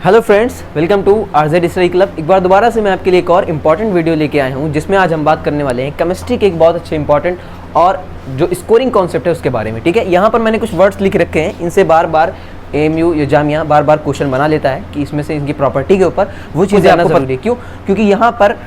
Hello friends, welcome to RZ study club. एक बार दोबारा से मैं आपके लिए एक और इम्पॉर्टेंट वीडियो लेके आया हूँ, जिसमें आज हम बात करने वाले हैं केमिस्ट्री के एक बहुत अच्छे इंपॉर्टेंट और जो स्कोरिंग कॉन्सेप्ट है उसके बारे में। ठीक है, यहाँ पर मैंने कुछ वर्ड्स लिख रखे हैं, इनसे बार बार AMU या जामिया बार बार क्वेश्चन बना लेता है कि इसमें से इनकी प्रॉपर्टी के ऊपर वो चीज़ें आना जरूरी है। क्यों? क्योंकि यहाँ पर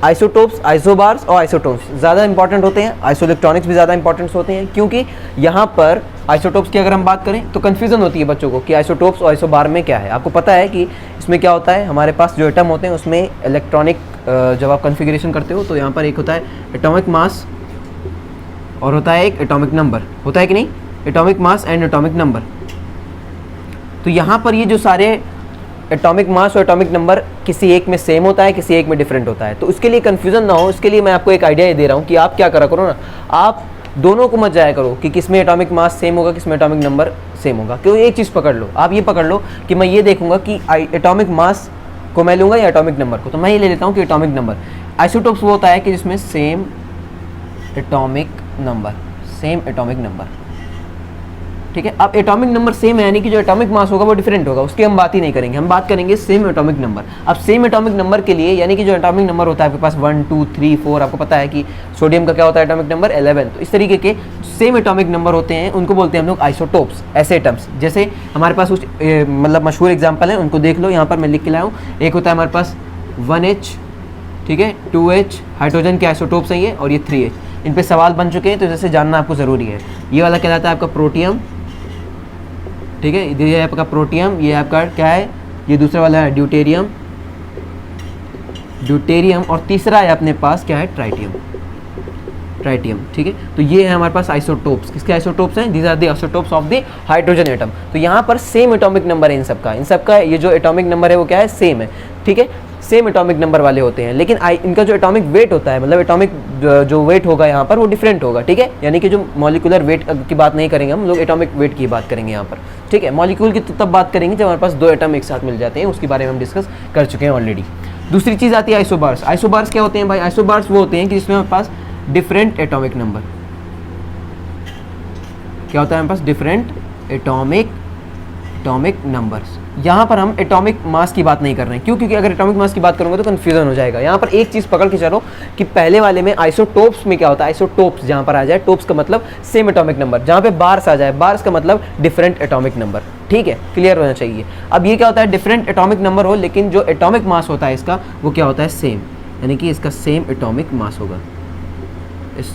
आइसोटोप्स, आइसोबार्स और आइसोटोन्स ज़्यादा इंपॉर्टेंट होते हैं, आइसोइलेक्ट्रॉनिक्स भी ज़्यादा इंपॉर्टेंट होते हैं। क्योंकि यहाँ पर आइसोटोप्स की अगर हम बात करें तो कन्फ्यूजन होती है बच्चों को कि आइसोटोप्स और आइसोबार में क्या है। आपको पता है कि इसमें क्या होता है, हमारे पास जो एटम होते हैं उसमें इलेक्ट्रॉनिक जब आप कन्फिग्रेशन करते हो तो यहाँ पर एक होता है एटॉमिक मास और होता है एक एटॉमिक नंबर, होता है कि नहीं, atomic mass and atomic number. तो यहाँ पर ये जो सारे एटॉमिक मास और एटॉमिक नंबर किसी एक में सेम होता है, किसी एक में डिफरेंट होता है। तो उसके लिए कन्फ्यूजन ना हो, इसके लिए मैं आपको एक आइडिया ये दे रहा हूँ कि आप क्या करा करो ना, आप दोनों को मत जाया करो कि किसमें एटॉमिक मास सेम होगा, किसमें एटॉमिक नंबर सेम होगा। क्यों? एक चीज़ पकड़ लो, आप ये पकड़ लो कि मैं ये देखूंगा कि एटॉमिक मास को मैं लूँगा या एटॉमिक नंबर को, तो मैं ये ले लेता हूँ कि एटॉमिक नंबर। आइसोटोप्स वो होता है कि जिसमें same atomic number, same atomic number. ठीक है, अब एटॉमिक नंबर सेम है यानी कि जो एटॉमिक मास होगा वो डिफरेंट होगा, उसकी हम बात ही नहीं करेंगे, हम बात करेंगे सेम एटॉमिक नंबर। अब सेम एटॉमिक नंबर के लिए यानी कि जो एटॉमिक नंबर होता है आपके पास 1 2 3 4, आपको पता है कि सोडियम का क्या होता है एटॉमिक नंबर 11। तो इस तरीके के सेम एटॉमिक नंबर होते हैं, उनको बोलते हैं हम लोग आइसोटोप्स। ऐसे एटम्स जैसे हमारे पास कुछ मतलब मशहूर एग्जाम्पल है, उनको देख लो, यहाँ पर मैं लिख के लाया हूँ। एक होता है हमारे पास 1H, ठीक है, 2H, हाइड्रोजन के आइसोटोप्स हैं ये, और ये 3H। इन पे सवाल बन चुके हैं तो जैसे जानना आपको ज़रूरी है। ये वाला कहलाता है आपका प्रोटियम, ठीक है, ये आपका प्रोटियम, ये आपका क्या है, ये दूसरा वाला है ड्यूटेरियम, ड्यूटेरियम, और तीसरा है अपने पास क्या है, ट्राइटियम, ट्राइटियम। ठीक है, तो ये है हमारे पास आइसोटोप्स। किसके आइसोटोप्स हैं? These are the isotopes of the hydrogen atom. तो यहाँ पर सेम एटॉमिक नंबर है इन सबका ये जो एटॉमिक नंबर है वो क्या है, सेम है। ठीक है, सेम एटॉमिक नंबर वाले होते हैं, लेकिन इनका जो एटॉमिक वेट होता है, मतलब एटॉमिक जो वेट होगा यहाँ पर वो डिफरेंट होगा। ठीक है, यानी कि जो मॉलिक्यूलर वेट की बात नहीं करेंगे हम लोग, एटॉमिक वेट की बात करेंगे यहाँ पर। ठीक है, मॉलिक्यूल की तो तब बात करेंगे जब हमारे पास दो एटम एक साथ मिल जाते हैं, उसके बारे में हम डिस्कस कर चुके हैं ऑलरेडी। दूसरी चीज़ आती है आइसोबार्स। आइसोबार्स क्या होते हैं भाई? आइसोबार्स वो होते हैं कि जिसमें हमारे पास डिफरेंट एटॉमिक नंबर, क्या होता है हमारे पास, डिफरेंट एटॉमिक नंबर्स। यहाँ पर हम एटॉमिक मास की बात नहीं कर रहे हैं। क्यों? क्योंकि अगर एटॉमिक मास की बात करूँगा तो कन्फ्यूजन हो जाएगा। यहाँ पर एक चीज़ पकड़ के चलो कि पहले वाले में आइसोटोप्स में क्या होता है, आइसोटोप्स जहाँ पर आ जाए, टोप्स का मतलब सेम एटॉमिक नंबर, जहाँ पे बार्स आ जाए, बार्स का मतलब डिफरेंट एटॉमिक नंबर। ठीक है, क्लियर होना चाहिए। अब ये क्या होता है, डिफरेंट एटॉमिक नंबर हो लेकिन जो एटॉमिक मास होता है इसका वो क्या होता है, सेम, यानी कि इसका सेम एटॉमिक मास होगा,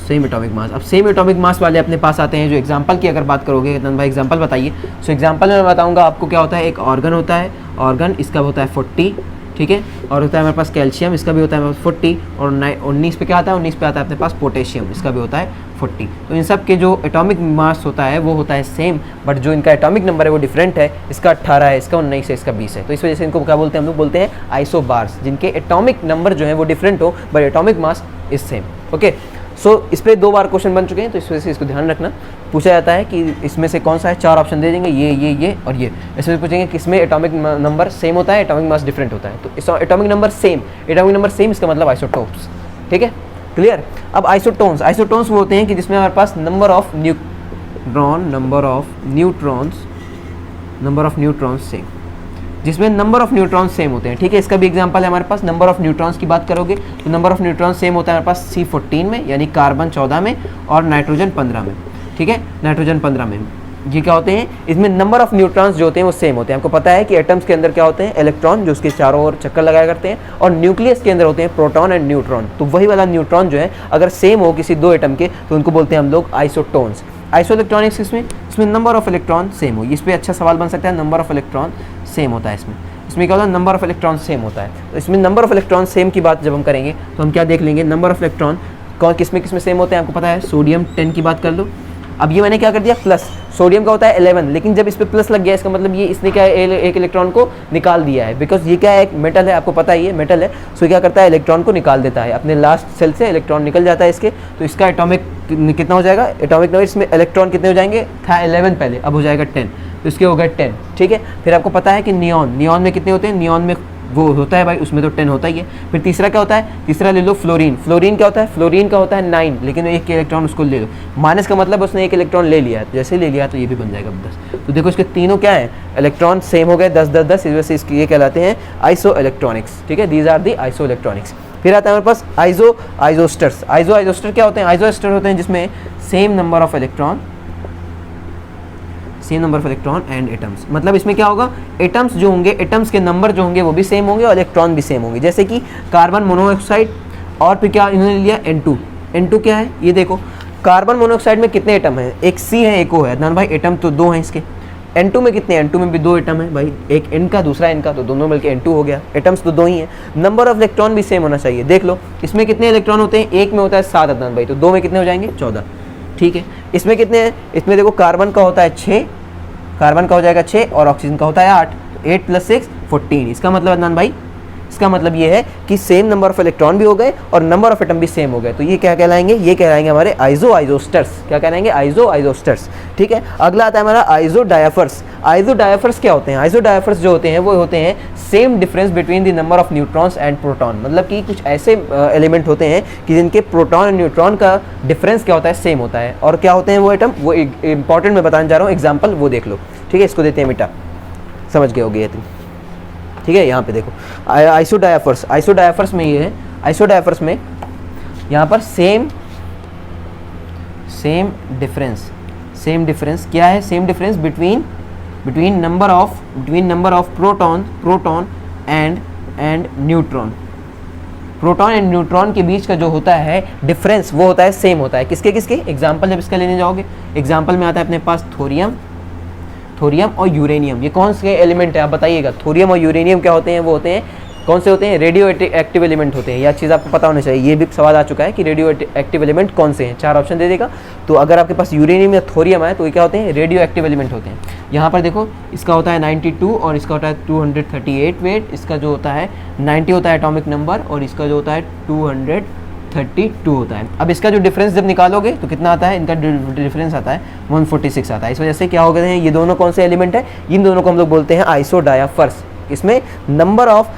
सेम एटॉमिक मास। अब सेम एटॉमिक मास वाले अपने पास आते हैं। जो एग्जांपल की अगर बात करोगे नंदन भाई, एग्जांपल बताइए। सो एग्जांपल में मैं बताऊंगा आपको क्या होता है। एक ऑर्गन होता है, ऑर्गन इसका होता है 40, ठीक है, और होता है हमारे पास कैल्शियम, इसका भी होता है 40, और 19 पे क्या आता है, 19 पे आता है अपने पास पोटेशियम, इसका भी होता है 40। तो इन सब के जो एटॉमिक मास होता है वो होता है सेम, बट जो इनका एटॉमिक नंबर है वो डिफरेंट है। इसका 18 है, इसका 19 है, इसका 20 है। तो इस वजह से इनको क्या बोलते हैं, हम लोग बोलते हैं आइसोबार्स, जिनके एटॉमिक नंबर जो है वो डिफरेंट हो but atomic mass is same. Okay, so इस पर 2 बार क्वेश्चन बन चुके हैं, तो इस वजह से इसको ध्यान रखना। पूछा जाता है कि इसमें से कौन सा है, 4 ऑप्शन दे देंगे, ये और ये। इसमें पूछेंगे किसमें एटॉमिक नंबर सेम होता है, एटॉमिक मास डिफरेंट होता है। तो इस एटॉमिक नंबर सेम, इसका मतलब आइसोटोप्स। ठीक है, क्लियर। अब आइसोटोन्स वो होते हैं कि जिसमें हमारे पास नंबर ऑफ न्यूट्रॉन्स सेम, जिसमें नंबर ऑफ न्यूट्रॉन्स सेम होते हैं। ठीक है, इसका भी एग्जांपल है हमारे पास। नंबर ऑफ न्यूट्रॉन्स की बात करोगे तो नंबर ऑफ न्यूट्रॉन्स सेम होता है हमारे पास C14 में, यानी कार्बन 14 में और नाइट्रोजन 15 में। ठीक है, नाइट्रोजन 15 में ये क्या होते हैं, इसमें नंबर ऑफ न्यूट्रॉन्स जो होते हैं वो सेम होते हैं। आपको पता है कि एटम्स के अंदर क्या होते हैं, इलेक्ट्रॉन जो उसके चारों ओर चक्कर लगाया करते हैं, और न्यूक्लियस के अंदर होते हैं प्रोटॉन एंड न्यूट्रॉन। तो वही वाला न्यूट्रॉन जो है अगर सेम हो किसी 2 एटम के तो उनको बोलते हैं हम लोग आइसोटोन्स। आइसोइलेक्ट्रॉनिक्स इसमें नंबर ऑफ इलेक्ट्रॉन सेम हो, इस पर अच्छा सवाल बन सकता है। नंबर ऑफ इलेक्ट्रॉन सेम होता है इसमें क्या होता है, नंबर ऑफ इलेक्ट्रॉन सेम होता है। तो इसमें नंबर ऑफ इलेक्ट्रॉन सेम की बात जब हम करेंगे तो हम क्या देख लेंगे, नंबर ऑफ इलेक्ट्रॉन किसमें सेम होते हैं। आपको पता है सोडियम 10 की बात कर लो। अब ये मैंने क्या कर दिया, प्लस, सोडियम का होता है 11, लेकिन जब इस पर प्लस लग गया इसका मतलब ये इसने क्या है, एक इलेक्ट्रॉन को निकाल दिया है, बिकॉज ये क्या है, एक मेटल है, आपको पता है ये मेटल है। सो क्या करता है, इलेक्ट्रॉन को निकाल देता है, अपने लास्ट सेल से इलेक्ट्रॉन निकल जाता है इसके। तो इसका एटॉमिक कितना हो जाएगा, एटॉमिक नंबर, इसमें इलेक्ट्रॉन कितने हो जाएंगे, था 11 पहले, अब हो जाएगा 10, तो इसके हो गए 10। ठीक है, फिर आपको पता है कि नियॉन में कितने होते हैं, नियॉन में वो होता है भाई, उसमें तो 10 होता ही है। फिर तीसरा क्या होता है, तीसरा ले लो फ्लोरीन। फ्लोरीन क्या होता है, फ्लोरीन का होता है 9, लेकिन एक इलेक्ट्रॉन उसको ले लो, माइनस का मतलब उसने एक इलेक्ट्रॉन ले लिया, जैसे ले लिया तो ये भी बन जाएगा 10। तो देखो इसके तीनों क्या है, इलेक्ट्रॉन सेम हो गए 10 10 10, इस वजह से इसकी ये कहलाते हैं आइसो इलेक्ट्रॉनिक्स। ठीक है, these are the isoelectronics. फिर आता है हमारे पास आइसोस्टर्स। आइसोस्टर क्या होते हैं, आइसोस्टर होते हैं जिसमें same number of electron and atoms. मतलब इसमें क्या होगा, एटम्स जो होंगे, एटम्स के नंबर जो होंगे वो भी सेम होंगे और इलेक्ट्रॉन भी सेम होंगे। जैसे कि कार्बन मोनोऑक्साइड, और फिर क्या इन्होंने लिया N2। N2 क्या है, ये देखो कार्बन मोनोऑक्साइड में कितने एटम हैं, एक C है एक O है। अदनान भाई एटम तो 2 हैं इसके। N2 में कितने, N2 में भी 2 एटम है भाई, एक N का दूसरा N का, तो दोनों मिलकर N2 हो गया। एटम्स तो 2 ही हैं, नंबर ऑफ इलेक्ट्रॉन भी सेम होना चाहिए। देख लो इसमें कितने इलेक्ट्रॉन होते हैं, एक में होता है 7 अदनान भाई, तो 2 में कितने हो जाएंगे 14। ठीक है, इसमें कितने हैं, इसमें देखो कार्बन का होता है 6, कार्बन का हो जाएगा 6 और ऑक्सीजन का होता है 8, 8 + 6 14। इसका मतलब अदनान भाई, इसका मतलब ये है कि सेम नंबर ऑफ इलेक्ट्रॉन भी हो गए और नंबर ऑफ एटम भी सेम हो गए। तो ये क्या कहलाएंगे, ये कहलाएंगे हमारे आइसोस्टर्स। क्या कहलाएंगे, आइसोस्टर्स। ठीक है, अगला आता है हमारा आइसोडायफर्स। आइसोडायफर्स क्या होते हैं, आइसोडायफर्स जो होते हैं वो होते हैं same difference between the number of neutrons and proton. मतलब कि कुछ ऐसे एलिमेंट होते हैं कि जिनके प्रोटॉन और न्यूट्रॉन का डिफरेंस क्या होता है, सेम होता है। और क्या होते हैं वो एटम, वो इंपॉर्टेंट मैं बताने जा रहा हूँ, एग्जाम्पल वो देख लो। ठीक है, इसको देते हैं मिटा, समझ गए होगे तुम। ठीक है, यहाँ पे देखो आइसोडायफर्स, आइसोडायफर्स में ये है, आइसोडायफर्स में यहाँ पर सेम डिफरेंस क्या है, same difference between number of proton and neutron. Proton and neutron के बीच का जो होता है डिफरेंस वो होता है सेम होता है। किसके किसके, एग्जाम्पल जब इसका लेने जाओगे, एग्जाम्पल में आता है अपने पास थोरियम और यूरेनियम। ये कौन से एलिमेंट है आप बताइएगा, थोरियम और यूरेनियम क्या होते हैं, वो होते हैं कौन से होते हैं, रेडियो एक्टिव एलिमेंट होते हैं। यह चीज़ आपको पता होना चाहिए, ये भी सवाल आ चुका है कि रेडियो एक्टिव एलिमेंट कौन से हैं, 4 ऑप्शन दे देगा। तो अगर आपके पास यूरेनियम या थोरियम है तो ये क्या होते हैं, रेडियो एक्टिव एलिमेंट होते हैं। यहाँ पर देखो इसका होता है 92 और इसका होता है 238 वेट, इसका जो होता है 90 होता है एटॉमिक नंबर और इसका जो होता है 232 होता है। अब इसका जो डिफरेंस जब निकालोगे तो कितना आता है, इनका डिफरेंस आता है 146 आता है। इस वजह से क्या हो गए हैं, ये दोनों कौन से एलिमेंट है, इन दोनों को हम लोग बोलते हैं आइसोडायफर्स। इसमें number of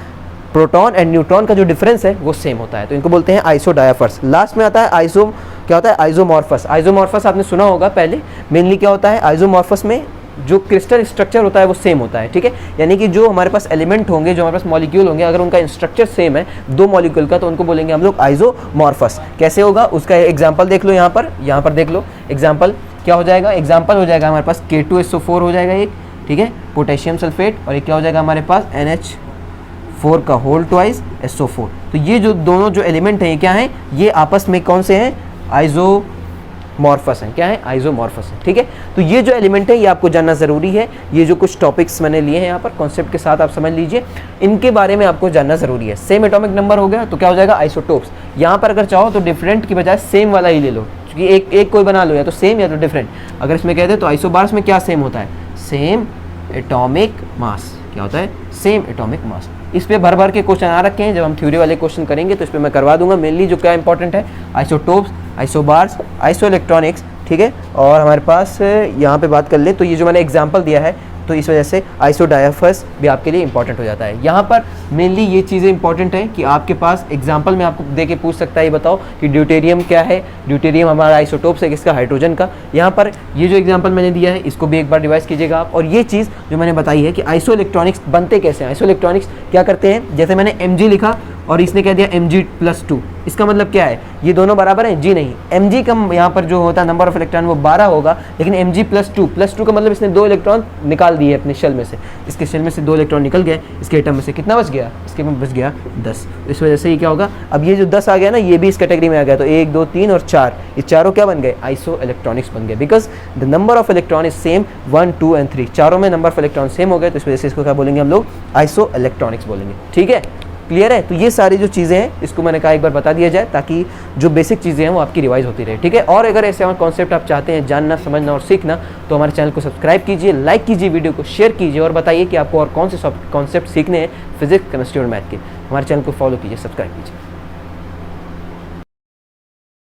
proton and neutron का जो डिफरेंस है वो सेम होता है, तो इनको बोलते हैं आइसोडायफर्स। लास्ट में आता है क्या होता है, आइसोमॉर्फस। आइसोमॉर्फस आपने सुना होगा पहले, मेनली क्या होता है, आइसोमॉर्फस में जो क्रिस्टल स्ट्रक्चर होता है वो सेम होता है। ठीक है, यानी कि जो हमारे पास एलिमेंट होंगे, जो हमारे पास मॉलिक्यूल होंगे, अगर उनका स्ट्रक्चर सेम है 2 मॉलिक्यूल का, तो उनको बोलेंगे हम लोग आइसोमॉर्फस। कैसे होगा उसका एग्जांपल देख लो, यहाँ पर देख लो एग्जांपल क्या हो जाएगा, एग्जांपल हो जाएगा हमारे पास K2SO4 हो जाएगा एक, ठीक है, पोटेशियम सल्फेट, और एक क्या हो जाएगा हमारे पास NH4 का होल ट्वाइस SO4। तो ये जो दोनों जो एलिमेंट हैं क्या हैं, ये आपस में कौन से हैं, आइसोमॉर्फस हैं। क्या है, आइसोमॉर्फस है। ठीक है, तो ये जो एलिमेंट है ये आपको जानना ज़रूरी है। ये जो कुछ टॉपिक्स मैंने लिए हैं यहाँ पर कॉन्सेप्ट के साथ आप समझ लीजिए, इनके बारे में आपको जानना ज़रूरी है। सेम एटॉमिक नंबर हो गया तो क्या हो जाएगा, आइसोटोप्स। यहाँ पर अगर चाहो तो डिफरेंट की बजाय सेम वाला ही ले लो, क्योंकि एक कोई बना लो, या तो सेम या तो डिफरेंट। अगर इसमें कहते हैं तो आइसोबार्स में क्या सेम होता है, सेम एटॉमिक मास। क्या होता है, सेम एटॉमिक मास। इस पे भर के क्वेश्चन आ रखे हैं, जब हम थ्योरी वाले क्वेश्चन करेंगे तो इस पे मैं करवा दूंगा। मेनली जो क्या इंपॉर्टेंट है, आइसोटोप्स, आइसोबार्स, आइसो इलेक्ट्रॉनिक्स। ठीक है, और हमारे पास यहाँ पे बात कर ले तो ये जो मैंने एग्जांपल दिया है, तो इस वजह से आइसोडायफर्स भी आपके लिए इंपॉर्टेंट हो जाता है। यहाँ पर मेनली ये चीज़ें इंपॉर्टेंट हैं कि आपके पास एग्जांपल में आपको दे के पूछ सकता है, ये बताओ कि ड्यूटेरियम क्या है। ड्यूटेरियम हमारा आइसोटोप्स है किसका, हाइड्रोजन का। यहाँ पर ये जो एग्जांपल मैंने दिया है इसको भी एक बार रिवाइज कीजिएगा आप। और ये चीज़ जो मैंने बताई है कि आइसो इलेक्ट्रॉनिक्स बनते कैसे हैं, आइसो इलेक्ट्रॉनिक्स क्या करते हैं, जैसे मैंने Mg लिखा और इसने कह दिया Mg+2, इसका मतलब क्या है, ये दोनों बराबर हैं, जी नहीं। Mg का यहाँ पर जो होता है नंबर ऑफ इलेक्ट्रॉन वो 12 होगा, लेकिन Mg+2 का मतलब इसने 2 इलेक्ट्रॉन निकाल दिए अपने शेल में से। इसके शेल में से 2 इलेक्ट्रॉन निकल गए, इसके एटम में से कितना बच गया, इसके में बच गया 10। इस वजह से ये क्या होगा, अब ये जो 10 आ गया ना, ये भी इस कैटेगरी में आ गया। तो 1 2 3 और 4, ये चारों क्या बन गए, आइसो इलेक्ट्रॉनिक्स बन गए, because the number of electron is same 1 2 and 3। चारों में नंबर ऑफ इलेक्ट्रॉन सेम हो गए, तो इस वजह से इसको क्या बोलेंगे हम लोग, आइसो इलेक्ट्रॉनिक्स बोलेंगे। ठीक है, क्लियर है। तो ये सारी जो चीज़ें हैं इसको मैंने कहा एक बार बता दिया जाए, ताकि जो बेसिक चीज़ें हैं वो आपकी रिवाइज होती रहे। ठीक है, और अगर ऐसे हमारे कॉन्सेप्ट आप चाहते हैं जानना, समझना और सीखना, तो हमारे चैनल को सब्सक्राइब कीजिए, लाइक कीजिए, वीडियो को शेयर कीजिए और बताइए कि आपको और कौन से कॉन्सेप्ट सीखने हैं फिजिक्स, केमिस्ट्री और मैथ के। हमारे चैनल को फॉलो कीजिए, सब्सक्राइब कीजिए।